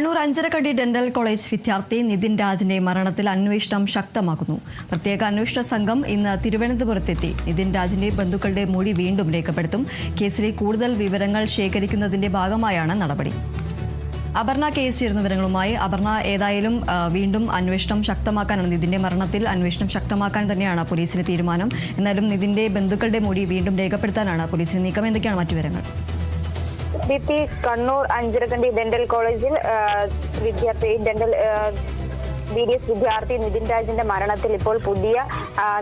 Kannur Anjarakandy dental college വിദ്യാർത്ഥി നിതിൻ രാജിന്റെ മരണത്തിൽ അന്വേഷണം ശക്തമാക്കുന്നു. പ്രത്യേക അന്വേഷണ സംഘം ഇന്ന് തിരുവനന്തപുരത്തെത്തി നിതിൻ രാജിന്റെ ബന്ധുക്കളുടെ മൊഴി വീണ്ടും രേഖപ്പെടുത്തും. കേസിലെ കൂടുതൽ വിവരങ്ങൾ ശേഖരിക്കുന്നതിന്റെ ഭാഗമായാണ് നടപടി. അപർണ കേസ് ചേരുന്ന വിവരങ്ങളുമായി. അപർണ, ഏതായാലും വീണ്ടും അന്വേഷണം ശക്തമാക്കാനാണ് നിതിന്റെ മരണത്തിൽ അന്വേഷണം ശക്തമാക്കാൻ തന്നെയാണ് പോലീസിന്റെ തീരുമാനം. എന്നാലും നിതിന്റെ ബന്ധുക്കളുടെ മൊഴി വീണ്ടും രേഖപ്പെടുത്താനാണ് പോലീസിന്റെ നീക്കം. എന്തൊക്കെയാണ് മറ്റു വിവരങ്ങൾ? കണ്ണൂർ അഞ്ചരക്കണ്ടി ഡെന്റൽ കോളേജിൽ BDS വിദ്യാർത്ഥി നിതിൻ രാജിന്റെ മരണത്തിൽ ഇപ്പോൾ പുതിയ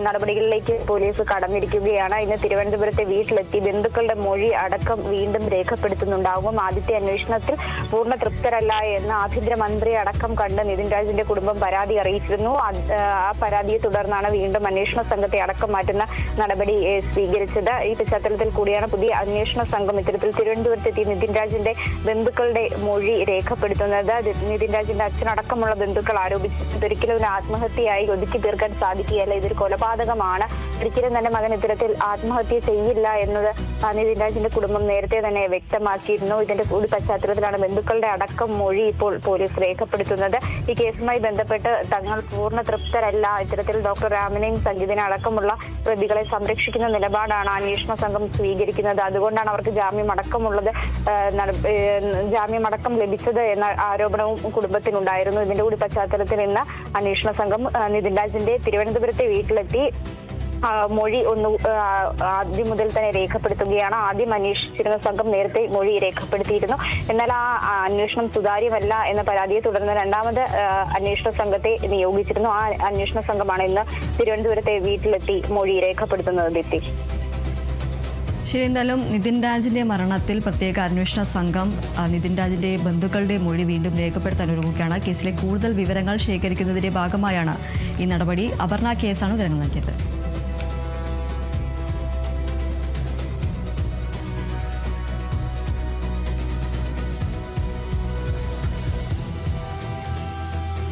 നടപടികളിലേക്ക് പോലീസ് കടന്നിരിക്കുകയാണ്. ഇന്ന് തിരുവനന്തപുരത്തെ വീട്ടിലെത്തി ബന്ധുക്കളുടെ മൊഴി അടക്കം വീണ്ടും രേഖപ്പെടുത്തുന്നുണ്ടാകും. ആദ്യത്തെ അന്വേഷണത്തിൽ പൂർണ്ണ തൃപ്തരല്ല എന്ന് ആഭ്യന്തരമന്ത്രി അടക്കം കണ്ട് നിതിൻ രാജിന്റെ കുടുംബം പരാതി അറിയിച്ചിരുന്നു. ആ പരാതിയെ തുടർന്നാണ് വീണ്ടും അന്വേഷണ സംഘത്തെ അടക്കം മാറ്റുന്ന നടപടി സ്വീകരിച്ചത്. ഈ പശ്ചാത്തലത്തിൽ കൂടിയാണ് പുതിയ അന്വേഷണ സംഘം ഇത്തരത്തിൽ തിരുവനന്തപുരത്തെത്തി നിതിൻ രാജിന്റെ ബന്ധുക്കളുടെ മൊഴി രേഖപ്പെടുത്തുന്നത്. നിതിൻ രാജിന്റെ അച്ഛനടക്കമുള്ള ബന്ധുക്കൾ ആരോപിച്ചു ഒരിക്കലും ഒരു ആത്മഹത്യയായി ഒതുക്കി തീർക്കാൻ സാധിക്കുകയല്ല, ഇതൊരു കൊലപാതകമാണ്, ഒരിക്കലും തന്നെ മകൻ ഇത്തരത്തിൽ ആത്മഹത്യ ചെയ്യില്ല എന്നത് നിതിൻ രാജിന്റെ കുടുംബം നേരത്തെ തന്നെ വ്യക്തമാക്കിയിരുന്നു. ഇതിന്റെ കൂടി പശ്ചാത്തലത്തിലാണ് ബന്ധുക്കളുടെ അടക്കം മൊഴി ഇപ്പോൾ പോലീസ് രേഖപ്പെടുത്തുന്നത്. ഈ കേസുമായി ബന്ധപ്പെട്ട് തങ്ങൾ പൂർണ്ണ തൃപ്തരല്ല, ഇത്തരത്തിൽ ഡോക്ടർ രാമനെയും സംഗീതനെ അടക്കമുള്ള പ്രതികളെ സംരക്ഷിക്കുന്ന നിലപാടാണ് അന്വേഷണ സംഘം സ്വീകരിക്കുന്നത്. അതുകൊണ്ടാണ് അവർക്ക് ജാമ്യമടക്കം ലഭിച്ചത് എന്ന ആരോപണവും കുടുംബത്തിനുണ്ടായിരുന്നു. ഇതിന്റെ കൂടി പശ്ചാത്തലത്തിൽ ഇന്ന് അന്വേഷണ സംഘം നിതിൻ രാജിന്റെ തിരുവനന്തപുരത്തെ വീട്ടിലെത്തി മൊഴി ആദ്യം മുതൽ തന്നെ രേഖപ്പെടുത്തുകയാണ്. ആദ്യം അന്വേഷിച്ചിരുന്ന സംഘം നേരത്തെ മൊഴി രേഖപ്പെടുത്തിയിരുന്നു. എന്നാൽ ആ അന്വേഷണം സുതാര്യമല്ല എന്ന പരാതിയെ തുടർന്ന് രണ്ടാമത് അന്വേഷണ സംഘത്തെ നിയോഗിച്ചിരുന്നു. ആ അന്വേഷണ സംഘമാണ് ഇന്ന് തിരുവനന്തപുരത്തെ വീട്ടിലെത്തി മൊഴി രേഖപ്പെടുത്തുന്നത്. ശരി, എന്തായാലും നിതിൻ രാജിന്റെ മരണത്തിൽ പ്രത്യേക അന്വേഷണ സംഘം നിതിൻ രാജിന്റെ ബന്ധുക്കളുടെ മൊഴി വീണ്ടും രേഖപ്പെടുത്താൻ ഒരുങ്ങുകയാണ്. കേസിലെ കൂടുതൽ വിവരങ്ങൾ ശേഖരിക്കുന്നതിന്റെ ഭാഗമായാണ് ഈ നടപടി. അപർണ കേസാണ് വിവരങ്ങൾ നൽകിയത്.